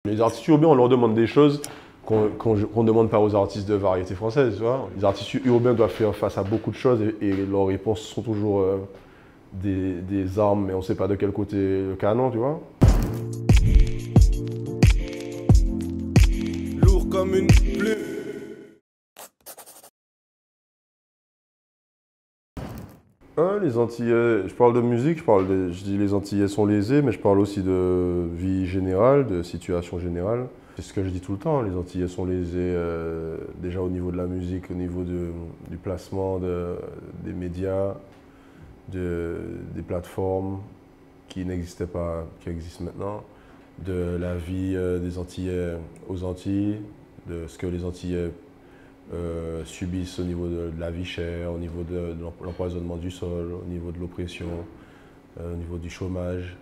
Les artistes urbains, on leur demande des choses qu'on ne demande pas aux artistes de variété française. Tu vois. Les artistes urbains doivent faire face à beaucoup de choses et leurs réponses sont toujours des armes, mais on ne sait pas de quel côté le canon, tu vois. Lourd comme une plume. Les Antillais, je parle de musique, je dis les Antillais sont lésés, mais je parle aussi de vie générale, de situation générale. C'est ce que je dis tout le temps, les Antillais sont lésés déjà au niveau de la musique, au niveau du placement des médias, des plateformes qui n'existaient pas, qui existent maintenant, de la vie des Antillais aux Antilles, de ce que les Antillais subissent au niveau de la vie chère, au niveau de l'empoisonnement du sol, au niveau de l'oppression, au niveau du chômage,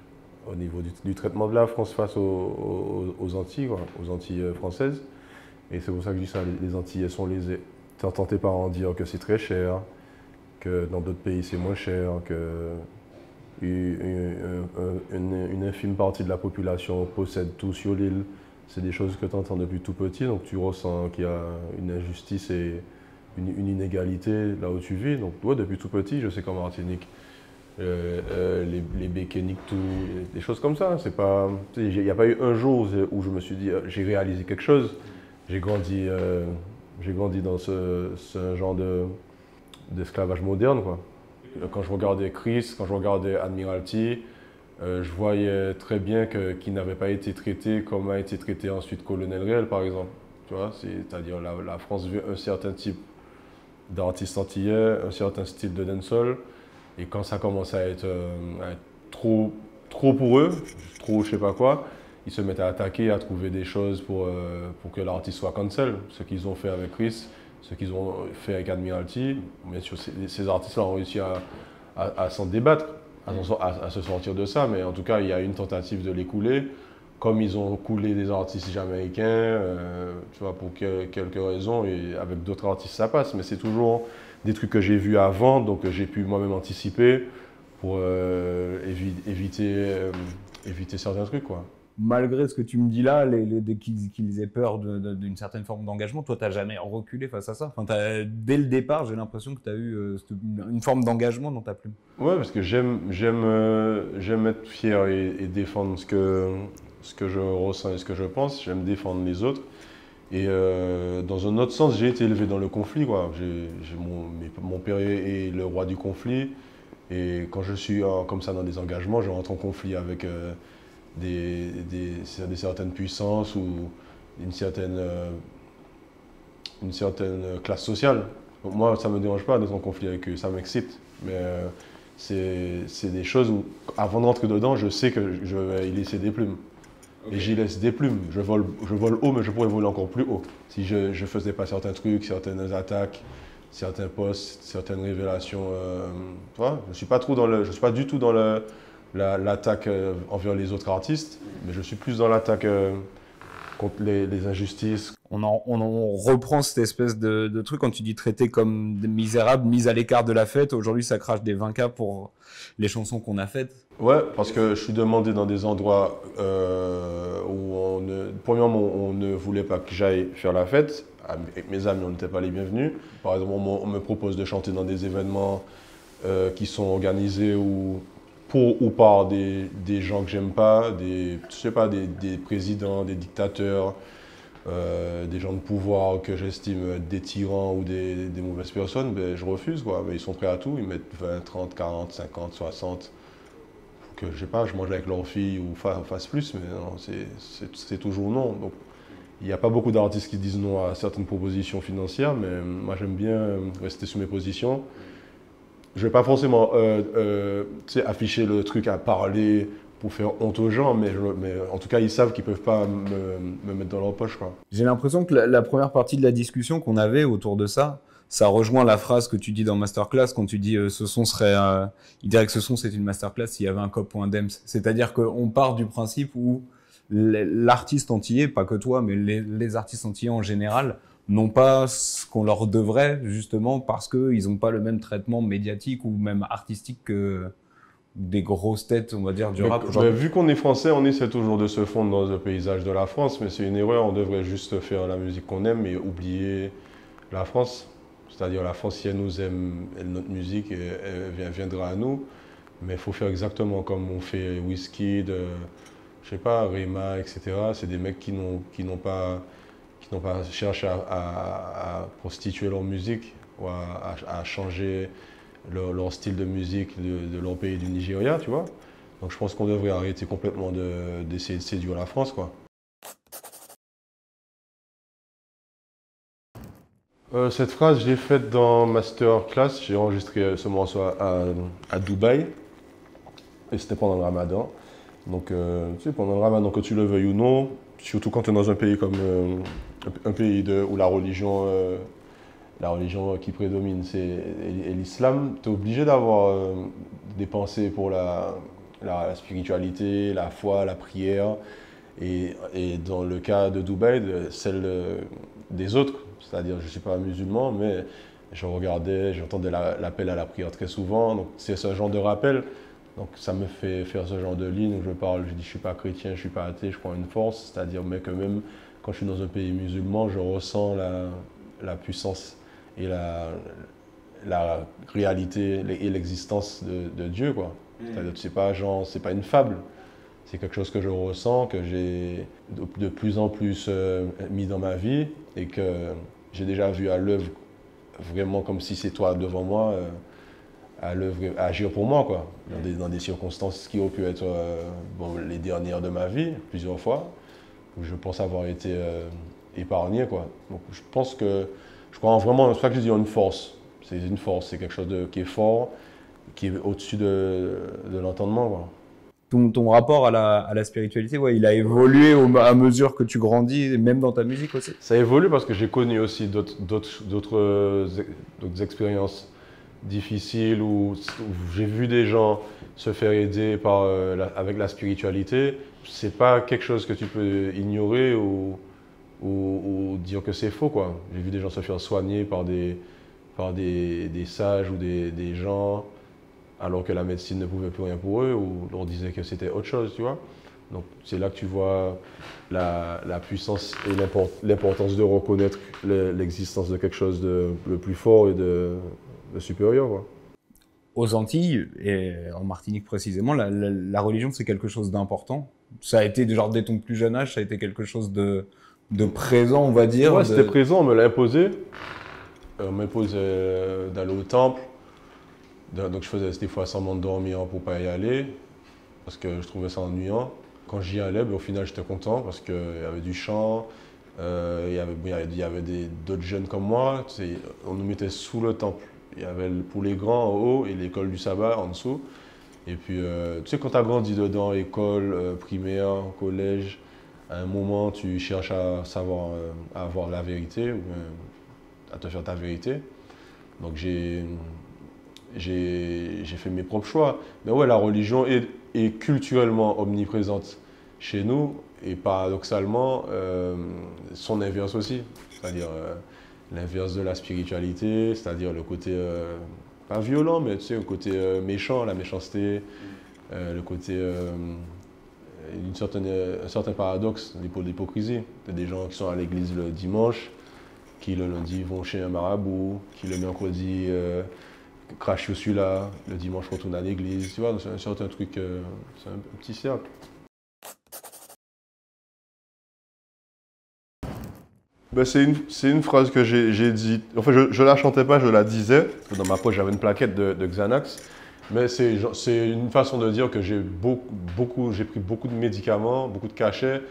au niveau du traitement de la France face aux Antilles, quoi, aux Antilles françaises. Et c'est pour ça que je dis ça, les Antillais sont lésés. T'entends tes parents dire que c'est très cher, que dans d'autres pays c'est moins cher, que une infime partie de la population possède tout sur l'île. C'est des choses que tu entends depuis tout petit, donc tu ressens qu'il y a une injustice et une inégalité là où tu vis. Donc ouais, depuis tout petit, je sais qu'en Martinique, les béquets niquent tout, des choses comme ça. C'est pas, il n'y a pas eu un jour où je me suis dit j'ai réalisé quelque chose. J'ai grandi dans ce genre d'esclavage moderne, quoi. Quand je regardais Chris, quand je regardais Admiralty, je voyais très bien qu'il n'avait pas été traité comme a été traité ensuite Colonel Réel, par exemple. Tu vois, c'est-à-dire la France veut un certain type d'artiste antillais, un certain style de dancehall. Et quand ça commence à être trop pour eux, trop je sais pas quoi, ils se mettent à attaquer, à trouver des choses pour que l'artiste soit cancel. Ce qu'ils ont fait avec Chris, ce qu'ils ont fait avec Admiralty. Bien sûr, ces artistes-là ont réussi à s'en débattre, à se sortir de ça, mais en tout cas, il y a une tentative de les couler, comme ils ont coulé des artistes jamaïcains, tu vois, pour quelques raisons, et avec d'autres artistes, ça passe, mais c'est toujours des trucs que j'ai vus avant, donc j'ai pu moi-même anticiper pour éviter certains trucs, quoi. Malgré ce que tu me dis là, qu'ils aient peur d'une certaine forme d'engagement, toi, tu n'as jamais reculé face à ça. Enfin, dès le départ, j'ai l'impression que tu as eu une forme d'engagement dans ta plume. Ouais, parce que j'aime être fier et défendre ce que je ressens et ce que je pense. J'aime défendre les autres. Et dans un autre sens, j'ai été élevé dans le conflit, quoi. Mon père est le roi du conflit. Et quand je suis comme ça dans des engagements, je rentre en conflit avec certaines puissances ou une certaine, une certaine classe sociale. Donc moi, ça ne me dérange pas d'être en conflit avec eux, ça m'excite. Mais c'est des choses où, avant d'entrer dedans, je sais que je vais y laisser des plumes. Okay. Et j'y laisse des plumes. Je vole haut, mais je pourrais voler encore plus haut. Si je ne faisais pas certains trucs, certaines attaques, certains posts, certaines révélations. Tu vois, je ne suis pas du tout dans l'attaque envers les autres artistes, mais je suis plus dans l'attaque contre les injustices. On reprend cette espèce de truc quand tu dis traité comme des misérables, mis à l'écart de la fête. Aujourd'hui, ça crache des 20K pour les chansons qu'on a faites. Ouais, parce que je suis demandé dans des endroits où premièrement, on ne voulait pas que j'aille faire la fête. Avec mes amis, on n'était pas les bienvenus. Par exemple, on me propose de chanter dans des événements qui sont organisés pour ou par des gens que j'aime pas, je sais pas, des présidents, des dictateurs, des gens de pouvoir que j'estime être des tyrans ou des mauvaises personnes. Ben, je refuse, quoi. Mais ils sont prêts à tout, ils mettent 20, 30, 40, 50, 60. Que je sais pas, je mange avec leur fille ou fasse plus, mais non, c'est toujours non. Donc, il n'y a pas beaucoup d'artistes qui disent non à certaines propositions financières, mais moi j'aime bien rester sur mes positions. Je ne vais pas forcément afficher le truc à parler pour faire honte aux gens, mais en tout cas ils savent qu'ils ne peuvent pas me mettre dans leur poche, quoi. J'ai l'impression que la première partie de la discussion qu'on avait autour de ça, ça rejoint la phrase que tu dis dans Masterclass quand tu dis il dirait que ce son c'est une masterclass s'il y avait un cop.dems. C'est-à-dire qu'on part du principe où l'artiste antillais, pas que toi, mais les artistes antillais en général, n'ont pas ce qu'on leur devrait justement parce qu'ils n'ont pas le même traitement médiatique ou même artistique des grosses têtes, on va dire, du rap Mais aujourd'hui. vu qu'on est français, on essaie toujours de se fondre dans le paysage de la France, mais c'est une erreur. On devrait juste faire la musique qu'on aime et oublier la France. C'est-à-dire la France, si elle nous aime, notre musique, elle viendra à nous. Mais il faut faire exactement comme on fait Wizkid, je sais pas, Rema, etc. C'est des mecs qui n'ont pas cherché à prostituer leur musique ou à changer leur style de musique de leur pays du Nigeria, tu vois. Donc je pense qu'on devrait arrêter complètement d'essayer de séduire la France, quoi. Cette phrase, je l'ai faite dans Masterclass. J'ai enregistré ce morceau à Dubaï et c'était pendant le Ramadan. Donc, tu sais, pendant le Ramadan, que tu le veuilles ou non, surtout quand tu es dans un pays comme un pays où la religion qui prédomine, c'est l'islam, tu es obligé d'avoir des pensées pour la spiritualité, la foi, la prière. Et dans le cas de Dubaï, celle des autres, c'est-à-dire je ne suis pas musulman, mais j'entendais l'appel à la prière très souvent. Donc c'est ce genre de rappel. Donc ça me fait faire ce genre de ligne où je parle, je dis je ne suis pas chrétien, je ne suis pas athée, je crois en une force. C'est-à-dire mais que même quand je suis dans un pays musulman, je ressens la puissance et la réalité et l'existence de Dieu, quoi. C'est-à-dire que c'est pas une fable. C'est quelque chose que je ressens, que j'ai de plus en plus mis dans ma vie et que j'ai déjà vu à l'œuvre, vraiment comme si c'est toi devant moi, à l'œuvre, agir pour moi, quoi. Dans des circonstances qui ont pu être les dernières de ma vie, plusieurs fois, où je pense avoir été épargné, quoi. Donc je crois vraiment, c'est pour ça que je dis une force. C'est une force, c'est quelque chose qui est fort, qui est au-dessus de l'entendement, quoi. Ton rapport à la spiritualité, ouais, il a évolué à mesure que tu grandis, même dans ta musique aussi. Ça évolue parce que j'ai connu aussi d'autres expériences difficiles où j'ai vu des gens se faire aider avec la spiritualité. C'est pas quelque chose que tu peux ignorer ou dire que c'est faux, quoi. J'ai vu des gens se faire soigner par des sages ou des gens alors que la médecine ne pouvait plus rien pour eux ou leur disait que c'était autre chose, tu vois. Donc c'est là que tu vois la puissance et l'importance de reconnaître l'existence de quelque chose de plus fort et de supérieur, quoi. Aux Antilles, et en Martinique précisément, la religion, c'est quelque chose d'important. Ça a été, genre, dès ton plus jeune âge, ça a été quelque chose de présent, on va dire. Ouais, c'était présent, on me l'a imposé. On m'imposait d'aller au temple. Donc je faisais des fois semblant de dormir pour pas y aller, parce que je trouvais ça ennuyant. Quand j'y allais, au final j'étais content parce qu'il y avait du chant, il y avait d'autres jeunes comme moi. On nous mettait sous le temple. Il y avait pour les grands en haut et l'école du sabbat en dessous. Et puis, tu sais, quand tu as grandi dedans, école, primaire, collège, à un moment tu cherches à savoir, à avoir la vérité, ou à te faire ta vérité. Donc j'ai fait mes propres choix. Mais ouais, la religion est culturellement omniprésente chez nous et paradoxalement, son inverse aussi. C'est-à-dire l'inverse de la spiritualité, c'est-à-dire le côté, pas violent, mais tu sais, le côté méchant, la méchanceté, le côté, un certain paradoxe, l'hypocrisie. Il y a des gens qui sont à l'église le dimanche, qui le lundi vont chez un marabout, qui le mercredi crachent sur celui-là, le dimanche retournent à l'église, tu vois, c'est un certain truc, c'est un petit cercle. Ben, c'est une phrase que j'ai dit, enfin je la chantais pas, je la disais. Dans ma poche j'avais une plaquette de Xanax, mais c'est une façon de dire que j'ai pris beaucoup de médicaments, beaucoup de cachets,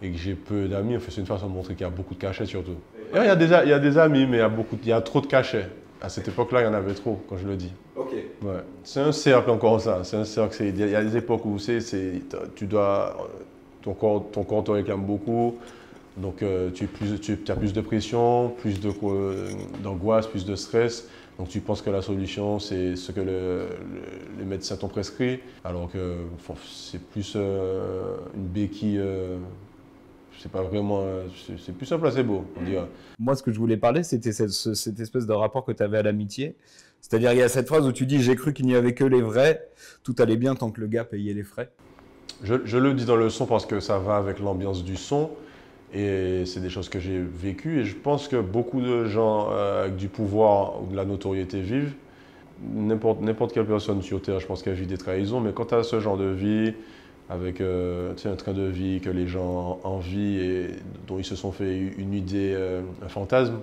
et que j'ai peu d'amis. Enfin, c'est une façon de montrer qu'il y a beaucoup de cachets surtout. Et il y a des amis, mais il y a trop de cachets. À cette époque-là, il y en avait trop, quand je le dis. Ok. Ouais. C'est un cercle encore ça. C'est un cercle. Il y a des époques où ton corps te réclame beaucoup. Donc tu as plus de pression, d'angoisse, plus de stress. Donc tu penses que la solution, c'est ce que les médecins t'ont prescrit. Alors que c'est plus une béquille c'est pas vraiment, c'est plus un placebo, on dirait. Moi, ce que je voulais parler, c'était cette espèce de rapport que tu avais à l'amitié. C'est-à-dire, il y a cette phrase où tu dis, j'ai cru qu'il n'y avait que les vrais, tout allait bien tant que le gars payait les frais. Je le dis dans le son parce que ça va avec l'ambiance du son et c'est des choses que j'ai vécues et je pense que beaucoup de gens avec du pouvoir ou de la notoriété vivent. N'importe quelle personne sur Terre, je pense qu'elle vit des trahisons, mais quand tu as ce genre de vie, avec un train de vie que les gens envient et dont ils se sont fait une idée, un fantasme,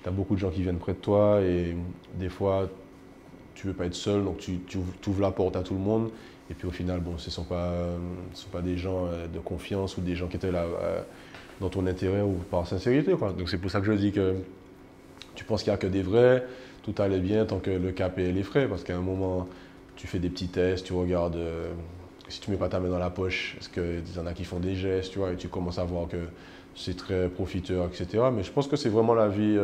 tu as beaucoup de gens qui viennent près de toi et des fois, tu veux pas être seul, donc tu ouvres la porte à tout le monde. Et puis au final, bon, ce ne sont pas des gens de confiance ou des gens qui étaient là dans ton intérêt ou par sincérité, quoi. Donc c'est pour ça que je dis que tu penses qu'il n'y a que des vrais, tout allait bien tant que le cap et les frais. Parce qu'à un moment, tu fais des petits tests, tu regardes si tu mets pas ta main dans la poche, est-ce qu'il y en a qui font des gestes, tu vois, et tu commences à voir que c'est très profiteur, etc. Mais je pense que c'est vraiment la vie,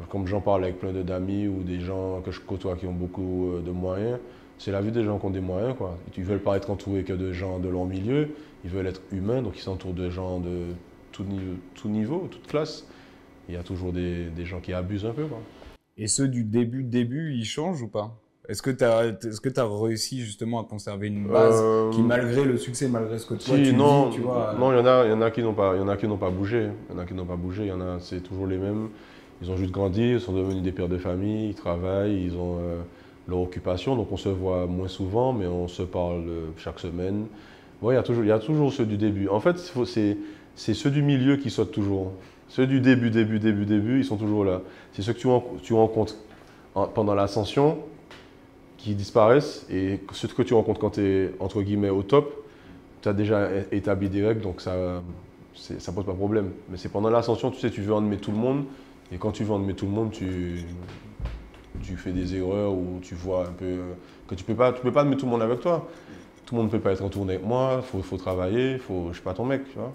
comme j'en parle avec plein d'amis ou des gens que je côtoie qui ont beaucoup de moyens, c'est la vie des gens qui ont des moyens, quoi. Ils ne veulent pas être entourés que de gens de leur milieu, ils veulent être humains, donc ils s'entourent de gens de tout niveau, toute classe. Il y a toujours des gens qui abusent un peu, quoi. Et ceux du début, ils changent ou pas? Est-ce que tu as réussi justement à conserver une base qui, malgré le succès, malgré ce que toi Si, tu non, dis, tu vois... non, il y en a qui n'ont pas, il y en a qui n'ont pas bougé. Il y en a qui n'ont pas bougé. Il y en a, c'est toujours les mêmes. Ils ont juste grandi, ils sont devenus des pères de famille, ils travaillent, ils ont leur occupation. Donc on se voit moins souvent, mais on se parle chaque semaine. Ouais, il y a toujours ceux du début. En fait, c'est ceux du milieu qui sautent toujours. Ceux du début, ils sont toujours là. C'est ceux que tu rencontres pendant l'ascension qui disparaissent et ceux que tu rencontres quand tu es entre guillemets au top, tu as déjà établi des règles, donc ça pose pas de problème. Mais c'est pendant l'ascension, tu sais, tu veux emmener tout le monde et quand tu veux emmener tout le monde, tu fais des erreurs ou tu vois un peu que tu peux pas emmener tout le monde avec toi. Tout le monde ne peut pas être en tournée avec moi, faut travailler, je suis pas ton mec, tu vois.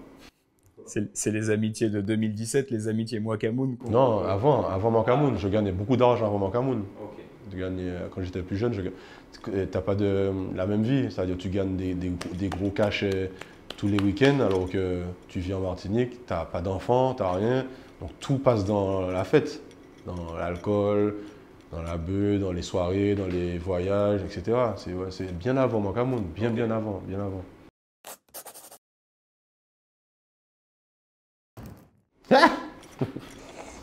C'est les amitiés de 2017, les amitiés Mwakamoun. Non, avant Mankamoun, je gagnais beaucoup d'argent avant Mankamoun. Quand j'étais plus jeune, t'as pas la même vie, c'est-à-dire tu gagnes des gros cachets tous les week-ends alors que tu vis en Martinique, t'as pas d'enfants, t'as rien, donc tout passe dans la fête, dans l'alcool, dans la beuh, dans les soirées, dans les voyages, etc. C'est bien avant Mankamoun, bien avant, bien avant.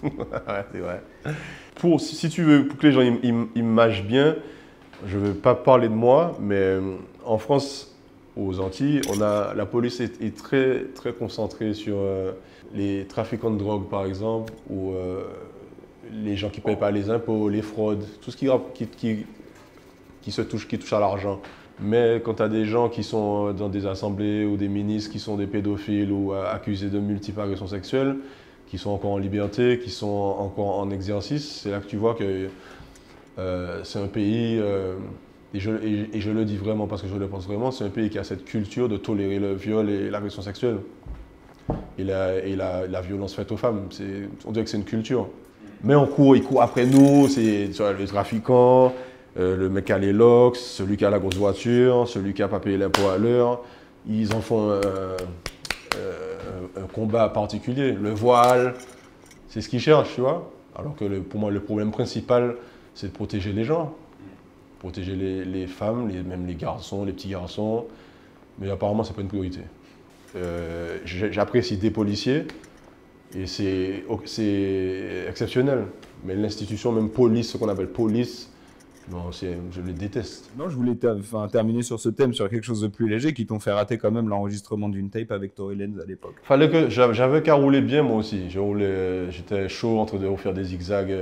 Ouais, c'est vrai. Si tu veux, pour que les gens ils m'imagent bien, je ne veux pas parler de moi, mais en France, aux Antilles, la police est très, très concentrée sur les trafiquants de drogue, par exemple, ou les gens qui ne payent pas les impôts, les fraudes, tout ce qui touche à l'argent. Mais quand tu as des gens qui sont dans des assemblées ou des ministres qui sont des pédophiles ou accusés de multiples agressions sexuelles, qui sont encore en liberté, qui sont encore en exercice, c'est là que tu vois que c'est un pays, et je le dis vraiment parce que je le pense vraiment, c'est un pays qui a cette culture de tolérer le viol et l'agression sexuelle et la violence faite aux femmes. On dirait que c'est une culture. Mais ils courent après nous, c'est les trafiquants, le mec qui a les locks, celui qui a la grosse voiture, celui qui n'a pas payé l'impôt à l'heure. Ils en font un combat particulier. Le voile, c'est ce qu'ils cherchent, tu vois. Alors que pour moi, le problème principal, c'est de protéger les gens. Protéger les femmes, même les garçons, les petits garçons. Mais apparemment, ce n'est pas une priorité. J'apprécie des policiers et c'est exceptionnel. Mais l'institution, même police, ce qu'on appelle police, non, je les déteste. Non, je voulais terminer sur ce thème, sur quelque chose de plus léger qui t'ont fait rater quand même l'enregistrement d'une tape avec Tory Lanez à l'époque. J'avais qu'à rouler bien moi aussi. J'étais chaud entre de faire des zigzags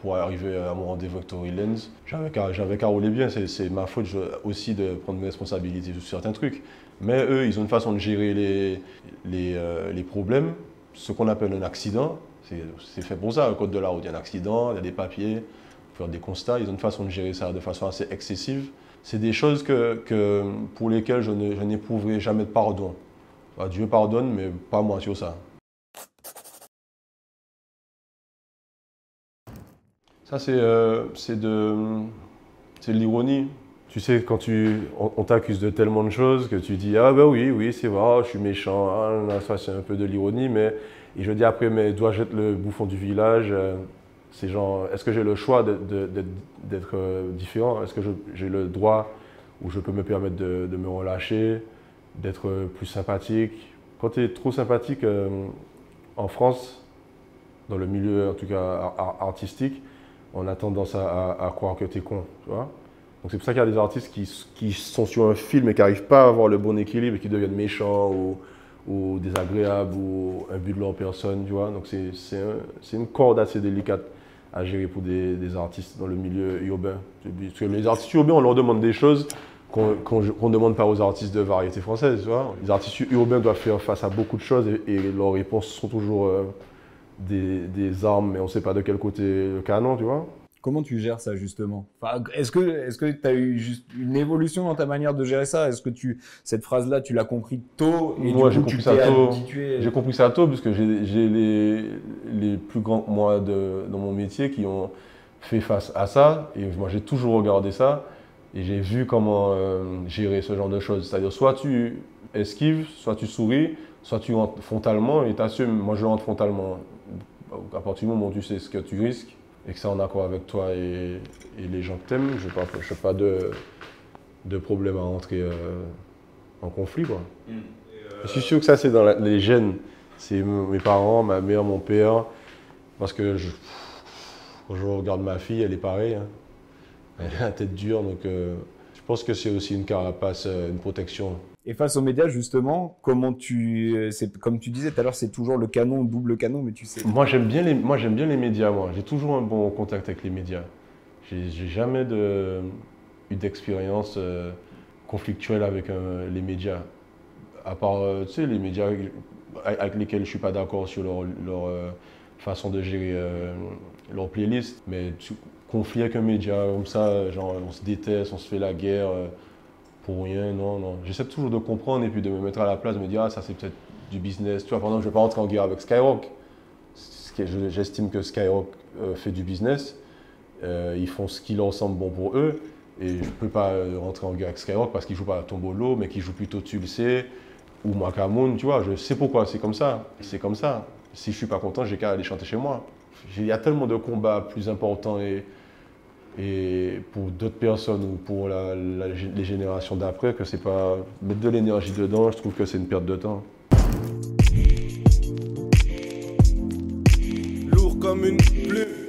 pour arriver à mon rendez-vous avec Tory Lanez. J'avais qu'à rouler bien. C'est ma faute aussi de prendre mes responsabilités sur certains trucs. Mais eux, ils ont une façon de gérer les problèmes. Ce qu'on appelle un accident, c'est fait pour ça. Le code de la route, il y a un accident, il y a des papiers. Faire des constats, ils ont une façon de gérer ça de façon assez excessive. C'est des choses pour lesquelles je n'éprouverai jamais de pardon. Dieu pardonne, mais pas moi sur ça. Ça, c'est de l'ironie. Tu sais, quand on t'accuse de tellement de choses que tu dis ah ben oui, oui, c'est vrai, je suis méchant, ah, là, ça c'est un peu de l'ironie, mais et je dis après, mais dois-je être le bouffon du village? C'est genre, est-ce que j'ai le choix d'être différent? Est-ce que j'ai le droit où je peux me permettre de me relâcher, d'être plus sympathique? Quand tu es trop sympathique en France, dans le milieu en tout cas artistique, on a tendance à croire que tu es con, tu vois? Donc c'est pour ça qu'il y a des artistes qui sont sur un film et qui n'arrivent pas à avoir le bon équilibre et qui deviennent méchants ou désagréables ou un but de leur personne, tu vois. Donc c'est une corde assez délicate à gérer pour des artistes dans le milieu urbain. Parce que les artistes urbains, on leur demande des choses qu'on ne demande pas aux artistes de variété française, tu vois. Les artistes urbains doivent faire face à beaucoup de choses et leurs réponses sont toujours des armes, mais on ne sait pas de quel côté le canon, tu vois. Comment tu gères ça justement? Enfin, est-ce que tu as eu juste une évolution dans ta manière de gérer ça? Est-ce que cette phrase-là, tu l'as compris tôt et Moi, du coup, tu t'es habitué? J'ai compris ça tôt parce que j'ai les plus grands que moi dans mon métier qui ont fait face à ça. Et moi, j'ai toujours regardé ça et j'ai vu comment gérer ce genre de choses. C'est-à-dire, soit tu esquives, soit tu souris, soit tu rentres frontalement et tu assumes. Moi, je rentre frontalement. À partir du moment où tu sais ce que tu risques, et que c'est en accord avec toi et les gens que t'aimes, je n'ai pas de problème à rentrer en conflit, quoi. Je suis sûr que ça, c'est dans les gènes. C'est mes parents, ma mère, mon père. Parce que quand je regarde ma fille, elle est pareille. Hein. Elle a la tête dure, donc je pense que c'est aussi une carapace, une protection. Et face aux médias, justement, comme tu disais tout à l'heure, c'est toujours le canon, le double canon, mais tu sais. Moi, j'aime bien les médias, moi. J'ai toujours un bon contact avec les médias. J'ai jamais eu d'expérience conflictuelle avec les médias. À part, tu sais, les médias avec lesquels je ne suis pas d'accord sur leur façon de gérer leur playlist. Mais conflit avec un média comme ça, genre on se déteste, on se fait la guerre. Pour rien, non, non. J'essaie toujours de comprendre et puis de me mettre à la place, de me dire, ah, ça c'est peut-être du business. Tu vois, par exemple, je ne vais pas rentrer en guerre avec Skyrock. J'estime que Skyrock fait du business. Ils font ce qui leur semble bon pour eux. Et je ne peux pas rentrer en guerre avec Skyrock parce qu'ils ne jouent pas à Tombolo, mais qu'ils jouent plutôt Tulsé ou Makamoun. Tu vois, je sais pourquoi c'est comme ça. C'est comme ça. Si je ne suis pas content, j'ai qu'à aller chanter chez moi. Il y a tellement de combats plus importants et pour d'autres personnes ou pour les générations d'après, que c'est pas mettre de l'énergie dedans, je trouve que c'est une perte de temps. Lourd comme une plume.